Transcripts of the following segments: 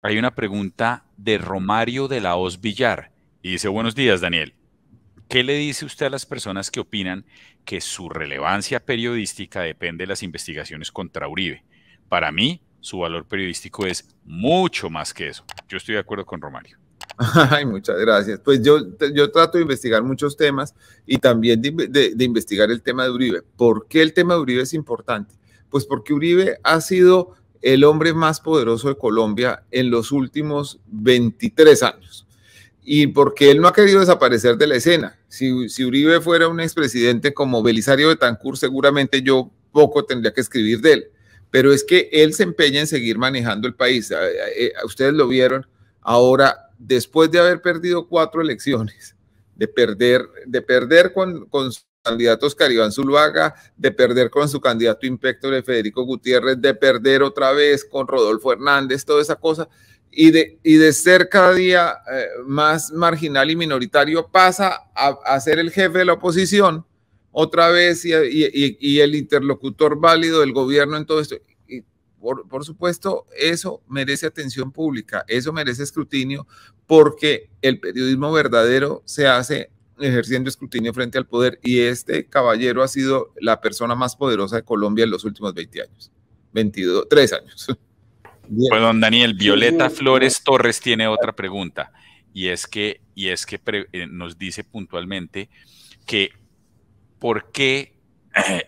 Hay una pregunta de Romario de la Hoz Villar y dice, buenos días, Daniel. ¿Qué le dice usted a las personas que opinan que su relevancia periodística depende de las investigaciones contra Uribe? Para mí, su valor periodístico es mucho más que eso. Yo estoy de acuerdo con Romario. Ay, muchas gracias. Pues yo trato de investigar muchos temas y también de investigar el tema de Uribe. ¿Por qué el tema de Uribe es importante? Pues porque Uribe ha sido el hombre más poderoso de Colombia en los últimos 23 años. Y porque él no ha querido desaparecer de la escena. Si Uribe fuera un expresidente como Belisario Betancur, seguramente yo poco tendría que escribir de él. Pero es que él se empeña en seguir manejando el país. Ustedes lo vieron ahora, después de haber perdido 4 elecciones, de perder con su candidato Oscar Iván Zuluaga, de perder con su candidato impector Federico Gutiérrez, de perder otra vez con Rodolfo Hernández, toda esa cosa, y de ser cada día más marginal y minoritario, pasa a ser el jefe de la oposición otra vez y el interlocutor válido del gobierno en todo esto. Por supuesto, eso merece atención pública, eso merece escrutinio, porque el periodismo verdadero se hace ejerciendo escrutinio frente al poder, y este caballero ha sido la persona más poderosa de Colombia en los últimos 20 años, 3 años. Bien. Pues don Daniel, Sí, sí, Violeta no. Flores Torres tiene otra pregunta y es que nos dice puntualmente que ¿por qué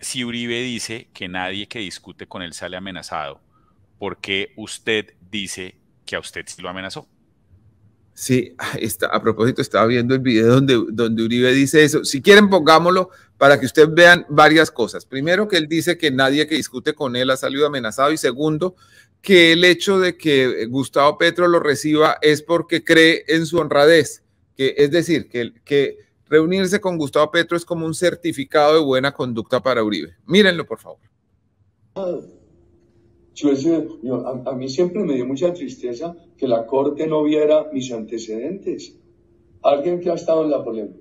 si Uribe dice que nadie que discute con él sale amenazado, por qué usted dice que a usted sí lo amenazó? Sí, a propósito, estaba viendo el video donde Uribe dice eso. Si quieren, pongámoslo para que ustedes vean varias cosas. Primero, que él dice que nadie que discute con él ha salido amenazado. Y segundo, que el hecho de que Gustavo Petro lo reciba es porque cree en su honradez. Es decir, que reunirse con Gustavo Petro es como un certificado de buena conducta para Uribe. Mírenlo, por favor. A mí siempre me dio mucha tristeza que la Corte no viera mis antecedentes. Alguien que ha estado en la polémica,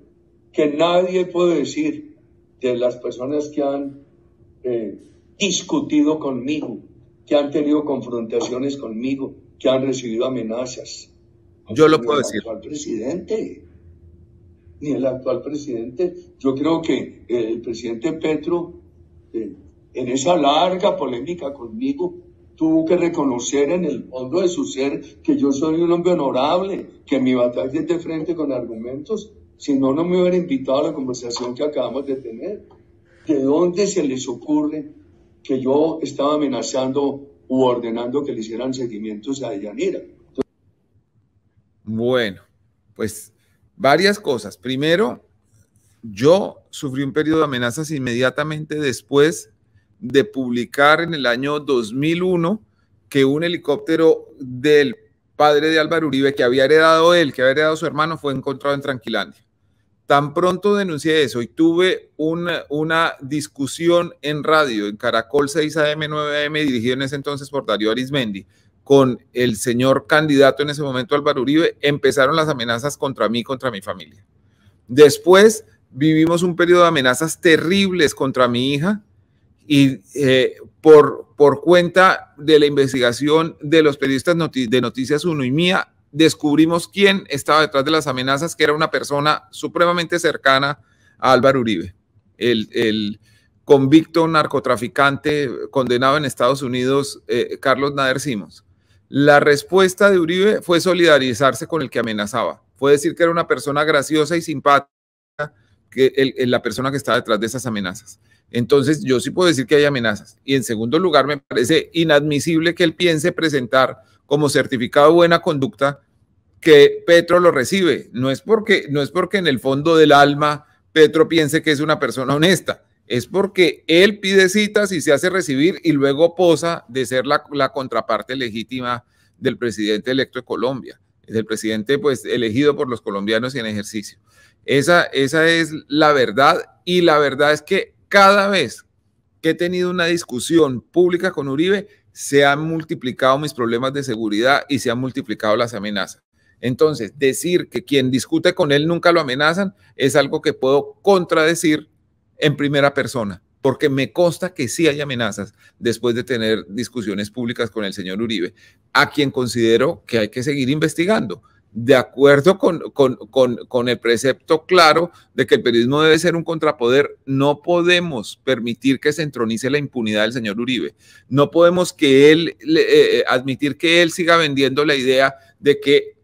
que nadie puede decir de las personas que han discutido conmigo, que han tenido confrontaciones conmigo, que han recibido amenazas. Yo lo puedo decir. Ni el actual presidente. Yo creo que el presidente Petro, en esa larga polémica conmigo, tuvo que reconocer en el fondo de su ser que yo soy un hombre honorable, que mi batalla es de frente con argumentos. Si no, no me hubiera invitado a la conversación que acabamos de tener. ¿De dónde se les ocurre que yo estaba amenazando u ordenando que le hicieran seguimientos a Deyanira? Bueno, pues varias cosas. Primero, yo sufrí un periodo de amenazas inmediatamente después de publicar en el año 2001 que un helicóptero del padre de Álvaro Uribe, que había heredado él, que había heredado su hermano, fue encontrado en Tranquilandia. Tan pronto denuncié eso y tuve una discusión en radio, en Caracol 6 AM, 9 AM, dirigido en ese entonces por Darío Arizmendi, con el señor candidato en ese momento, Álvaro Uribe, empezaron las amenazas contra mí, contra mi familia. Después vivimos un periodo de amenazas terribles contra mi hija, y por cuenta de la investigación de los periodistas de Noticias 1 y mía, descubrimos quién estaba detrás de las amenazas, que era una persona supremamente cercana a Álvaro Uribe, el convicto narcotraficante condenado en Estados Unidos, Carlos Nader Simons. La respuesta de Uribe fue solidarizarse con el que amenazaba, fue decir que era una persona graciosa y simpática, que la persona que estaba detrás de esas amenazas. Entonces, yo sí puedo decir que hay amenazas. Y en segundo lugar, me parece inadmisible que él piense presentar como certificado de buena conducta que Petro lo recibe. No es porque en el fondo del alma Petro piense que es una persona honesta, es porque él pide citas y se hace recibir y luego posa de ser la contraparte legítima del presidente electo de Colombia, del presidente pues elegido por los colombianos y en ejercicio. Esa es la verdad, y la verdad es que cada vez que he tenido una discusión pública con Uribe, se han multiplicado mis problemas de seguridad y se han multiplicado las amenazas. Entonces, decir que quien discute con él nunca lo amenazan es algo que puedo contradecir en primera persona. porque me consta que sí hay amenazas después de tener discusiones públicas con el señor Uribe, a quien considero que hay que seguir investigando, de acuerdo con el precepto claro de que el periodismo debe ser un contrapoder. No podemos permitir que se entronice la impunidad del señor Uribe. No podemos admitir que él siga vendiendo la idea de que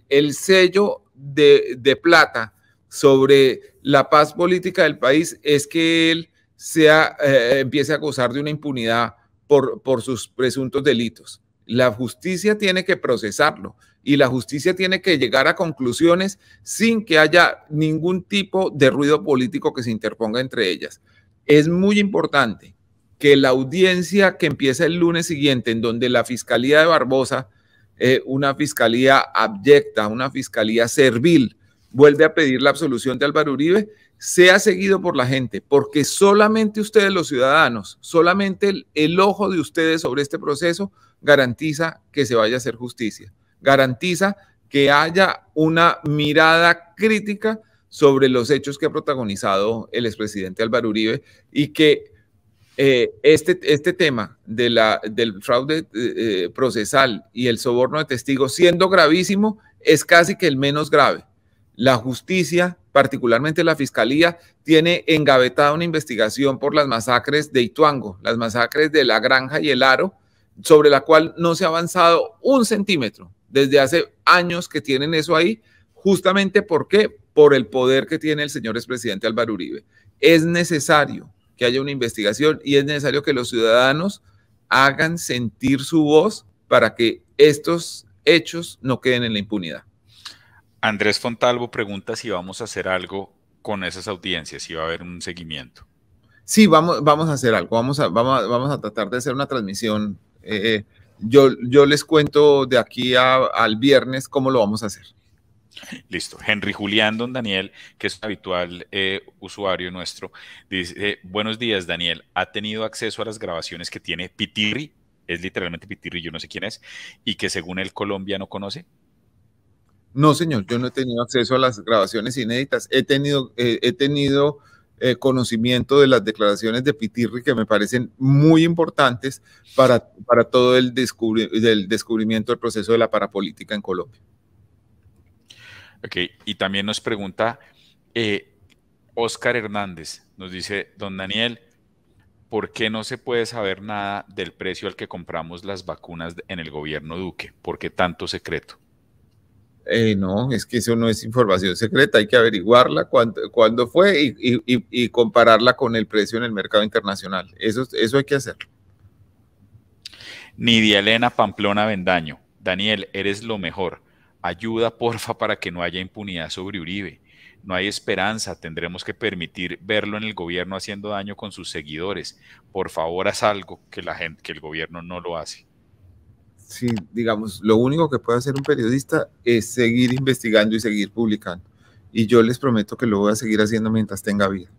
el sello de plata sobre la paz política del país es que él empiece a gozar de una impunidad por sus presuntos delitos. La justicia tiene que procesarlo y la justicia tiene que llegar a conclusiones sin que haya ningún tipo de ruido político que se interponga entre ellas. Es muy importante que la audiencia que empieza el lunes siguiente, en donde la Fiscalía de Barbosa, una fiscalía abyecta, una fiscalía servil, vuelve a pedir la absolución de Álvaro Uribe, sea seguido por la gente, porque solamente ustedes, los ciudadanos, solamente el ojo de ustedes sobre este proceso garantiza que se vaya a hacer justicia, garantiza que haya una mirada crítica sobre los hechos que ha protagonizado el expresidente Álvaro Uribe y que este tema del fraude procesal y el soborno de testigos, siendo gravísimo, es casi que el menos grave. La justicia, particularmente la fiscalía, tiene engavetada una investigación por las masacres de Ituango, las masacres de La Granja y El Aro, sobre la cual no se ha avanzado un centímetro desde hace años que tienen eso ahí, justamente ¿por qué? Por el poder que tiene el señor expresidente Álvaro Uribe. Es necesario que haya una investigación y es necesario que los ciudadanos hagan sentir su voz para que estos hechos no queden en la impunidad. Andrés Fontalvo pregunta si vamos a hacer algo con esas audiencias, si va a haber un seguimiento. Sí, vamos a hacer algo, vamos a tratar de hacer una transmisión. Yo les cuento de aquí al viernes cómo lo vamos a hacer. Listo. Henry Julián, don Daniel, que es un habitual usuario nuestro, dice, buenos días, Daniel, ¿ha tenido acceso a las grabaciones que tiene Pitirri? Es literalmente Pitirri, yo no sé quién es, y que según él Colombia no conoce. No, señor, yo no he tenido acceso a las grabaciones inéditas. He tenido conocimiento de las declaraciones de Pitirri que me parecen muy importantes para todo el descubrimiento del proceso de la parapolítica en Colombia. Ok, y también nos pregunta Oscar Hernández, nos dice, don Daniel, ¿por qué no se puede saber nada del precio al que compramos las vacunas en el gobierno Duque? ¿Por qué tanto secreto? No, es que eso no es información secreta, hay que averiguarla cuándo fue y compararla con el precio en el mercado internacional. Eso hay que hacerlo. Nidia Elena Pamplona Bendaño, Daniel, eres lo mejor. Ayuda, porfa, para que no haya impunidad sobre Uribe. No hay esperanza, tendremos que permitir verlo en el gobierno haciendo daño con sus seguidores. Por favor, haz algo que el gobierno no lo hace. Sí, digamos, lo único que puede hacer un periodista es seguir investigando y seguir publicando. Y yo les prometo que lo voy a seguir haciendo mientras tenga vida.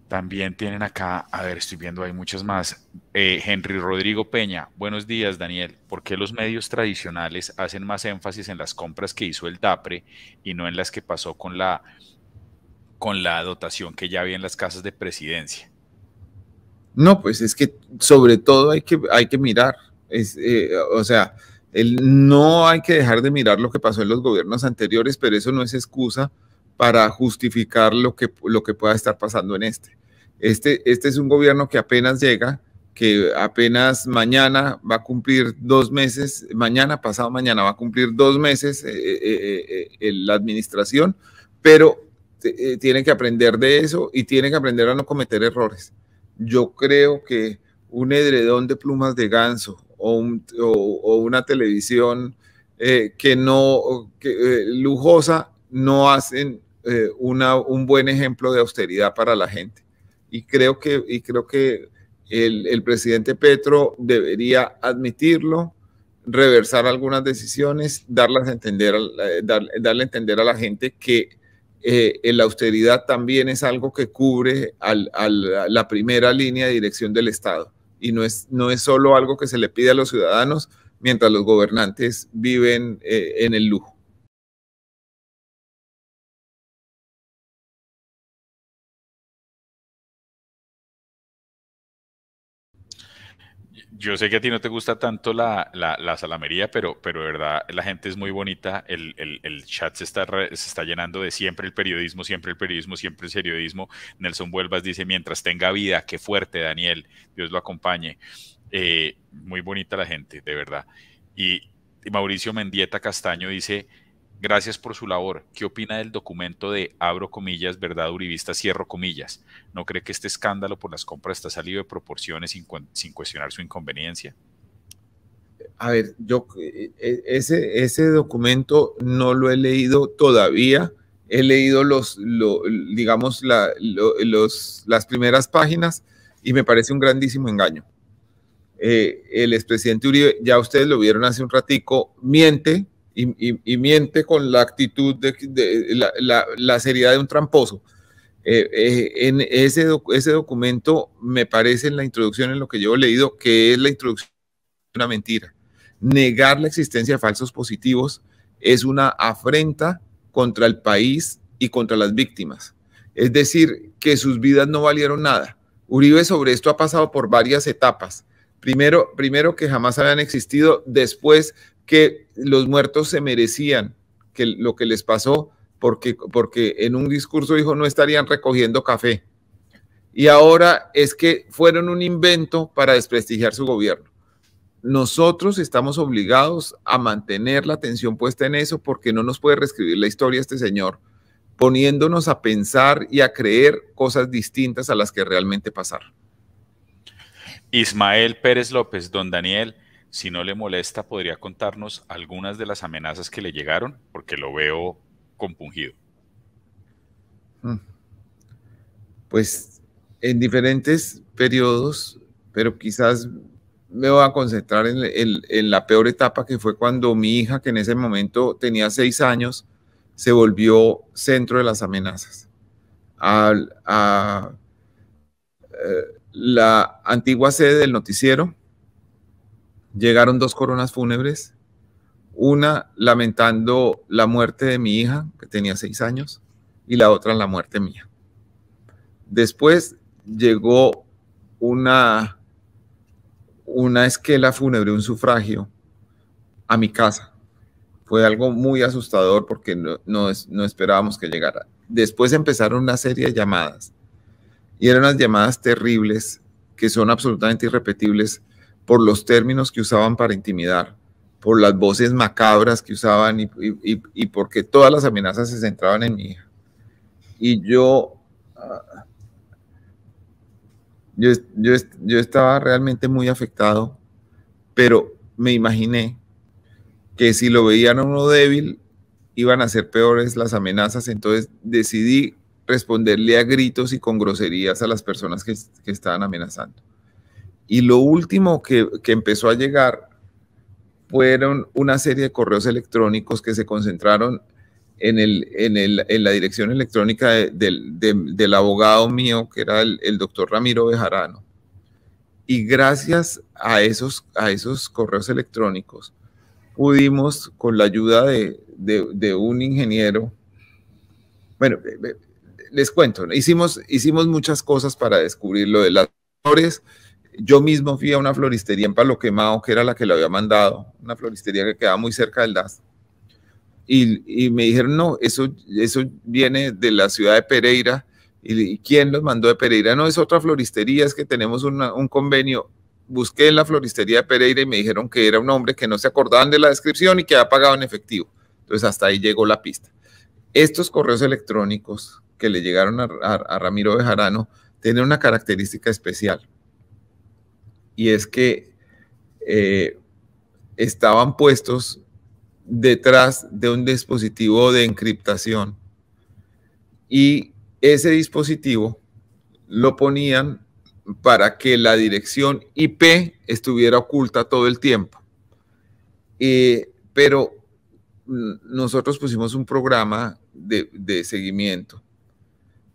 También tienen acá, a ver, estoy viendo, hay muchas más. Henry Rodrigo Peña, buenos días, Daniel. ¿Por qué los medios tradicionales hacen más énfasis en las compras que hizo el DAPRE y no en las que pasó con la dotación que ya había en las casas de presidencia? No, pues es que sobre todo hay que mirar, o sea, no hay que dejar de mirar lo que pasó en los gobiernos anteriores, pero eso no es excusa para justificar lo que pueda estar pasando en este. Este es un gobierno que apenas llega, que apenas mañana va a cumplir 2 meses, pasado mañana va a cumplir 2 meses la administración, pero tiene que aprender de eso y tiene que aprender a no cometer errores. Yo creo que un edredón de plumas de ganso o una televisión lujosa no hacen un buen ejemplo de austeridad para la gente. Y creo que el presidente Petro debería admitirlo, reversar algunas decisiones, darle a entender a la gente que la austeridad también es algo que cubre la primera línea de dirección del Estado y no es solo algo que se le pide a los ciudadanos mientras los gobernantes viven en el lujo. Yo sé que a ti no te gusta tanto la salamería, pero de verdad la gente es muy bonita. El chat se está llenando de siempre el periodismo, siempre el periodismo, siempre el periodismo. Nelson Vuelvas dice, mientras tenga vida, qué fuerte, Daniel, Dios lo acompañe. Muy bonita la gente, de verdad. Y Mauricio Mendieta Castaño dice, gracias por su labor. ¿Qué opina del documento de, abro comillas, verdad uribista, cierro comillas? ¿No cree que este escándalo por las compras está salido de proporciones sin cuestionar su inconveniencia? A ver, ese documento no lo he leído todavía. He leído digamos, las primeras páginas y me parece un grandísimo engaño. El expresidente Uribe, ya ustedes lo vieron hace un ratico, miente y miente con la actitud de la seriedad de un tramposo. En ese documento me parece en la introducción, en lo que yo he leído, que es la introducción de una mentira. Negar la existencia de falsos positivos es una afrenta contra el país y contra las víctimas. Es decir, que sus vidas no valieron nada. Uribe sobre esto ha pasado por varias etapas. Primero que jamás habían existido, después que los muertos se merecían que lo que les pasó, porque en un discurso dijo no estarían recogiendo café. Y ahora es que fueron un invento para desprestigiar su gobierno. Nosotros estamos obligados a mantener la atención puesta en eso porque no nos puede reescribir la historia este señor, poniéndonos a pensar y a creer cosas distintas a las que realmente pasaron. Ismael Pérez López, don Daniel, si no le molesta, podría contarnos algunas de las amenazas que le llegaron, porque lo veo compungido. Pues en diferentes periodos, pero quizás me voy a concentrar en la peor etapa, que fue cuando mi hija, que en ese momento tenía 6 años, se volvió centro de las amenazas. La antigua sede del noticiero llegaron 2 coronas fúnebres, una lamentando la muerte de mi hija, que tenía 6 años, y la otra la muerte mía. Después llegó una esquela fúnebre, un sufragio, a mi casa. Fue algo muy asustador porque no esperábamos que llegara. Después empezaron una serie de llamadas y eran unas llamadas terribles que son absolutamente irrepetibles por los términos que usaban para intimidar, por las voces macabras que usaban y porque todas las amenazas se centraban en mi hija. Y yo estaba realmente muy afectado, pero me imaginé que si lo veían a uno débil, iban a ser peores las amenazas, entonces decidí responderle a gritos y con groserías a las personas que estaban amenazando. Y lo último que empezó a llegar fueron una serie de correos electrónicos que se concentraron en la dirección electrónica del abogado mío, que era el doctor Ramiro Bejarano. Y gracias a esos correos electrónicos, pudimos, con la ayuda de un ingeniero, bueno, les cuento, hicimos muchas cosas para descubrir lo de las flores. Yo mismo fui a una floristería en Palo Quemado, que era la que lo había mandado, una floristería que quedaba muy cerca del DAS. Y me dijeron, no, eso viene de la ciudad de Pereira. ¿Y quién los mandó de Pereira? No, es otra floristería, es que tenemos un convenio. Busqué en la floristería de Pereira y me dijeron que era un hombre que no se acordaban de la descripción y que había pagado en efectivo. Entonces hasta ahí llegó la pista. Estos correos electrónicos que le llegaron a Ramiro Bejarano tienen una característica especial, y es que estaban puestos detrás de un dispositivo de encriptación, y ese dispositivo lo ponían para que la dirección IP estuviera oculta todo el tiempo. Pero nosotros pusimos un programa de seguimiento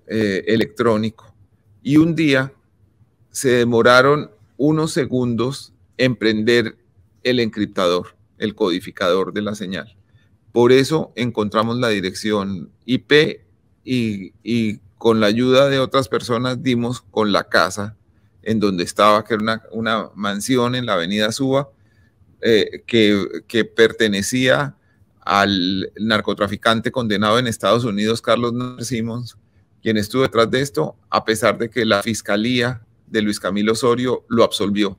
electrónico, y un día se demoraron unos segundos en prender el encriptador, el codificador de la señal. Por eso encontramos la dirección IP y con la ayuda de otras personas dimos con la casa en donde estaba, que era una mansión en la avenida Suba, que pertenecía al narcotraficante condenado en Estados Unidos, Carlos Simmons, quien estuvo detrás de esto, a pesar de que la fiscalía de Luis Camilo Osorio lo absolvió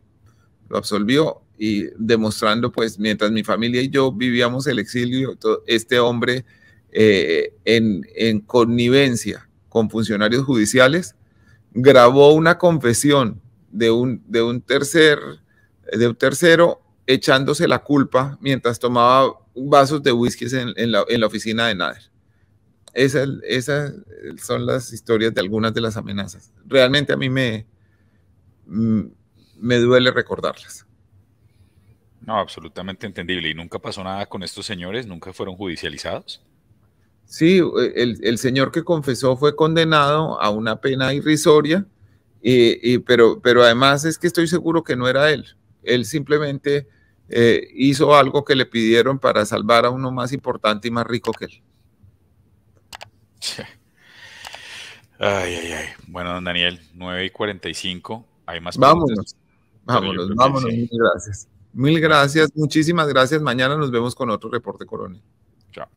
y demostrando, pues, mientras mi familia y yo vivíamos el exilio, este hombre en connivencia con funcionarios judiciales grabó una confesión de un tercero echándose la culpa mientras tomaba vasos de whisky en la oficina de Nader. Esas son las historias de algunas de las amenazas. Realmente a mí me duele recordarlas. No, absolutamente entendible. ¿Y nunca pasó nada con estos señores? ¿Nunca fueron judicializados? Sí, el señor que confesó fue condenado a una pena irrisoria, pero además es que estoy seguro que no era él. Él simplemente hizo algo que le pidieron para salvar a uno más importante y más rico que él. Ay, ay, ay. Bueno, don Daniel, 9:45. Hay más preguntas. Vámonos, Sí. mil gracias. Mil gracias, muchísimas gracias. Mañana nos vemos con otro reporte, coronel. Chao.